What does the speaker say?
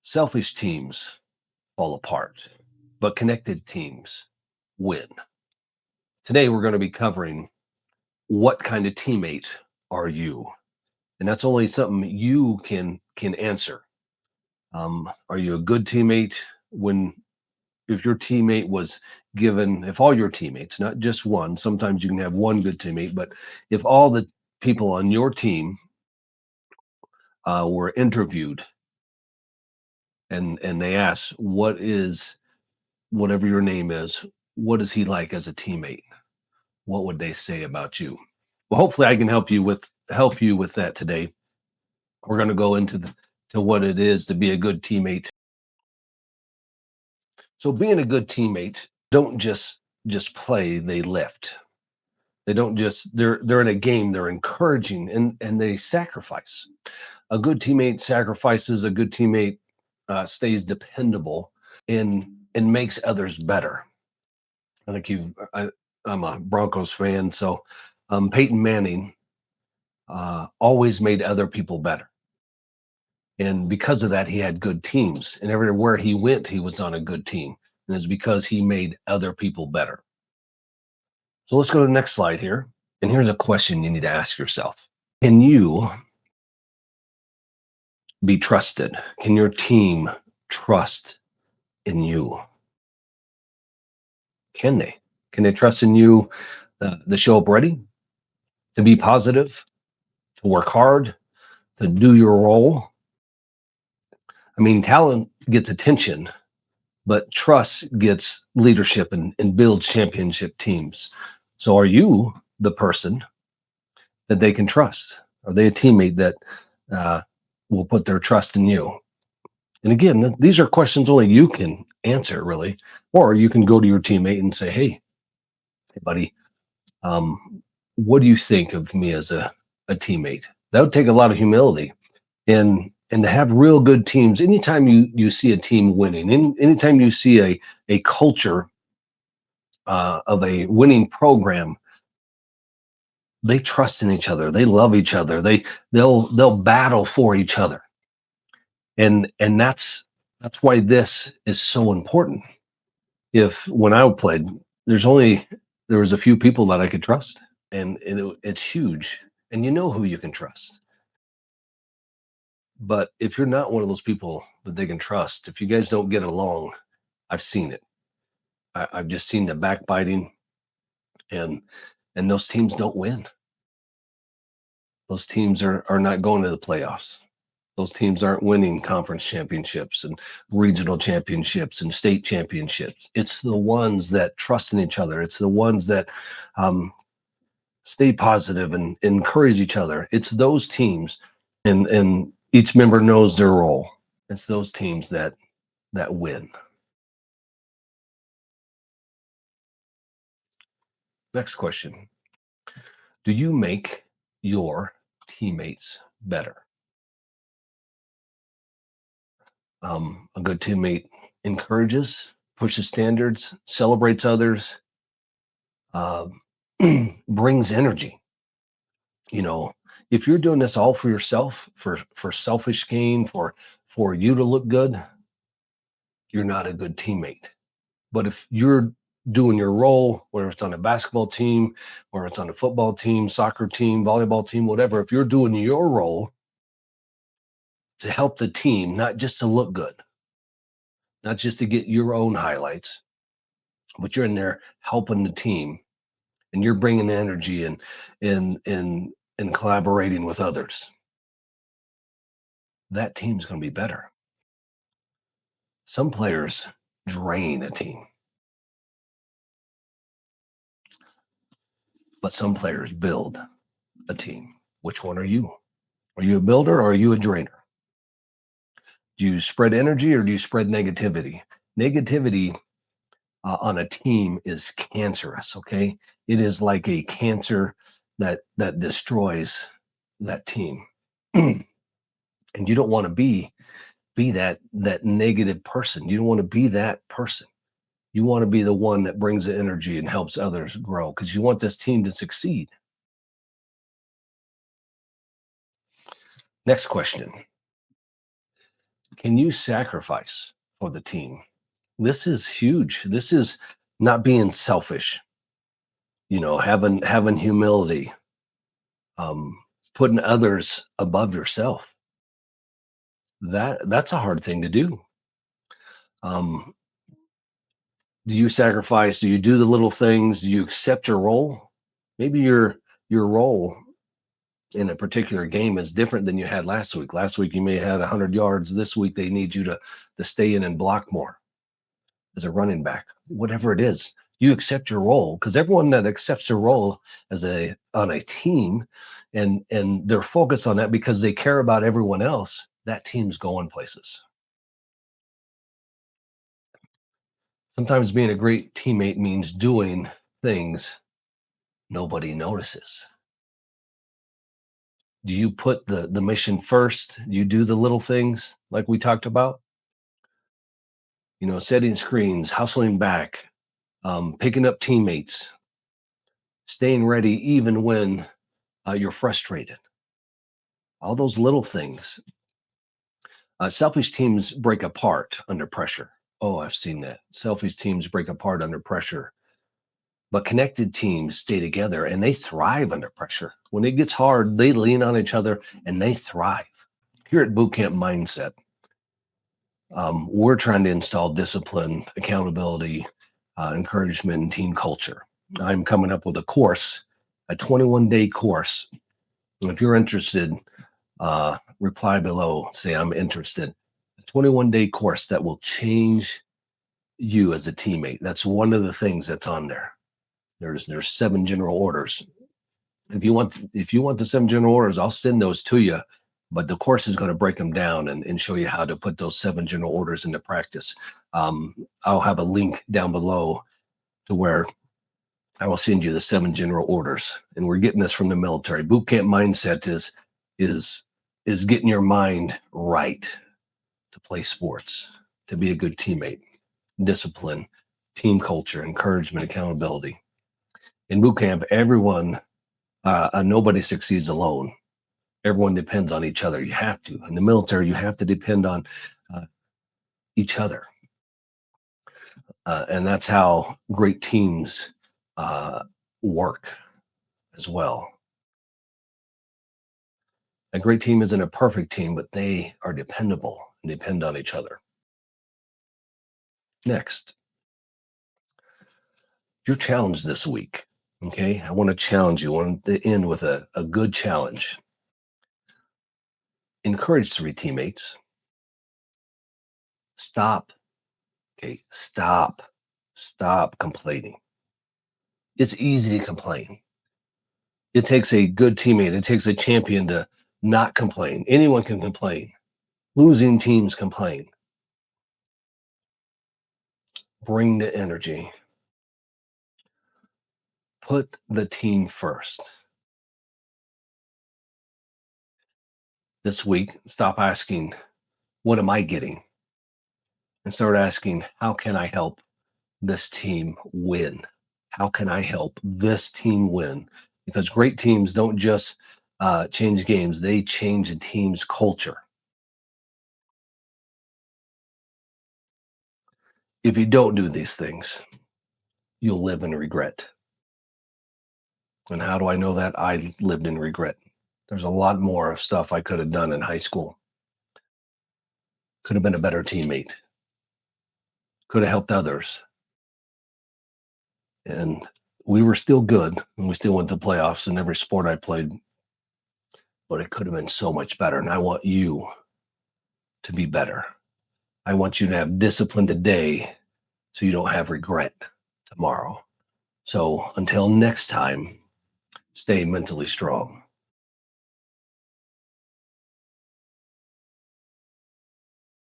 Selfish teams fall apart, but connected teams win. Today, we're going to be covering what kind of teammate are you? And that's only something you can answer. Are you a good teammate if your teammate was given, if all your teammates, not just one, sometimes you can have one good teammate, but if all the people on your team were interviewed and they asked, whatever your name is, what is he like as a teammate? What would they say about you? Well, hopefully I can help you with that today. We're going to go into what it is to be a good teammate. So being a good teammate, don't just play, they lift. They don't just they're in a game, they're encouraging and they sacrifice. A good teammate sacrifices, a good teammate stays dependable and makes others better. I think I'm a Broncos fan, so Peyton Manning always made other people better. And because of that, he had good teams. And everywhere he went, he was on a good team. And it's because he made other people better. So let's go to the next slide here. And here's a question you need to ask yourself. Can you be trusted? Can your team trust in you? Can they? Can they trust in you to show up ready, to be positive, to work hard, to do your role? I mean, talent gets attention, but trust gets leadership and builds championship teams. So are you the person that they can trust? Are they a teammate that will put their trust in you? And again, these are questions only you can answer, really. Or you can go to your teammate and say, hey buddy, what do you think of me as a teammate? That would take a lot of humility. And to have real good teams, anytime you see a team winning, anytime you see a culture of a winning program, they trust in each other, they love each other, they'll battle for each other, and that's why this is so important. When I played, there was a few people that I could trust, and it's huge, and you know who you can trust. But if you're not one of those people that they can trust, if you guys don't get along, I've seen it. I've just seen the backbiting, and those teams don't win. Those teams are not going to the playoffs. Those teams aren't winning conference championships and regional championships and state championships. It's the ones that trust in each other. It's the ones that stay positive and encourage each other. It's those teams, and each member knows their role. It's those teams that win. Next question. Do you make your teammates better? A good teammate encourages, pushes standards, celebrates others, brings energy. You know, if you're doing this all for yourself, for selfish gain, for you to look good, you're not a good teammate. But if you're doing your role, whether it's on a basketball team, whether it's on a football team, soccer team, volleyball team, whatever, if you're doing your role to help the team, not just to look good, not just to get your own highlights, but you're in there helping the team, and you're bringing energy and collaborating with others, that team's going to be better. Some players drain a team, but some players build a team. Which one are you? Are you a builder or are you a drainer? Do you spread energy or do you spread negativity? Negativity on a team is cancerous, okay? It is like a cancer that destroys that team. And you don't want to be that negative person. You don't want to be that person. You want to be the one that brings the energy and helps others grow, because you want this team to succeed. Next question. Can you sacrifice for the team? This is huge. This is not being selfish, having humility, um, putting others above yourself. That's a hard thing to do. Um, do you sacrifice? Do you do the little things? Do you accept your role? Maybe your role in a particular game is different than you had last week. Last week you may have had 100 yards. This week they need you to stay in and block more as a running back. Whatever it is, you accept your role, because everyone that accepts their role on a team and they're focused on that because they care about everyone else, that team's going places. Sometimes being a great teammate means doing things nobody notices. Do you put the mission first? You do the little things like we talked about? Setting screens, hustling back, picking up teammates, staying ready even when you're frustrated. All those little things. Selfish teams break apart under pressure. Oh, I've seen that. Selfish teams break apart under pressure. But connected teams stay together and they thrive under pressure. When it gets hard, they lean on each other and they thrive. Here at Bootcamp Mindset, we're trying to install discipline, accountability, encouragement, and team culture. I'm coming up with a 21-day course. And if you're interested, reply below, say I'm interested. A 21-day course that will change you as a teammate. That's one of the things that's on there. There's 7 general orders. If you want the 7 general orders, I'll send those to you. But the course is going to break them down and show you how to put those 7 general orders into practice. I'll have a link down below to where I will send you the 7 general orders. And we're getting this from the military. Bootcamp Mindset is getting your mind right to play sports, to be a good teammate, discipline, team culture, encouragement, accountability. In bootcamp, nobody succeeds alone. Everyone depends on each other. You have to. In the military, you have to depend on each other. And that's how great teams work as well. A great team isn't a perfect team, but they are dependable and depend on each other. Next, your challenge this week. Okay, I want to challenge you. I want to end with a good challenge. Encourage 3 teammates. Stop. Okay, stop complaining. It's easy to complain. It takes a good teammate. It takes a champion to not complain. Anyone can complain. Losing teams complain. Bring the energy. Put the team first. This week, stop asking, what am I getting? And start asking, how can I help this team win? How can I help this team win? Because great teams don't just change games, they change a team's culture. If you don't do these things, you'll live in regret. And how do I know that? I lived in regret. There's a lot more of stuff I could have done in high school. Could have been a better teammate. Could have helped others. And we were still good, and we still went to playoffs in every sport I played. But it could have been so much better. And I want you to be better. I want you to have discipline today so you don't have regret tomorrow. So until next time, stay mentally strong.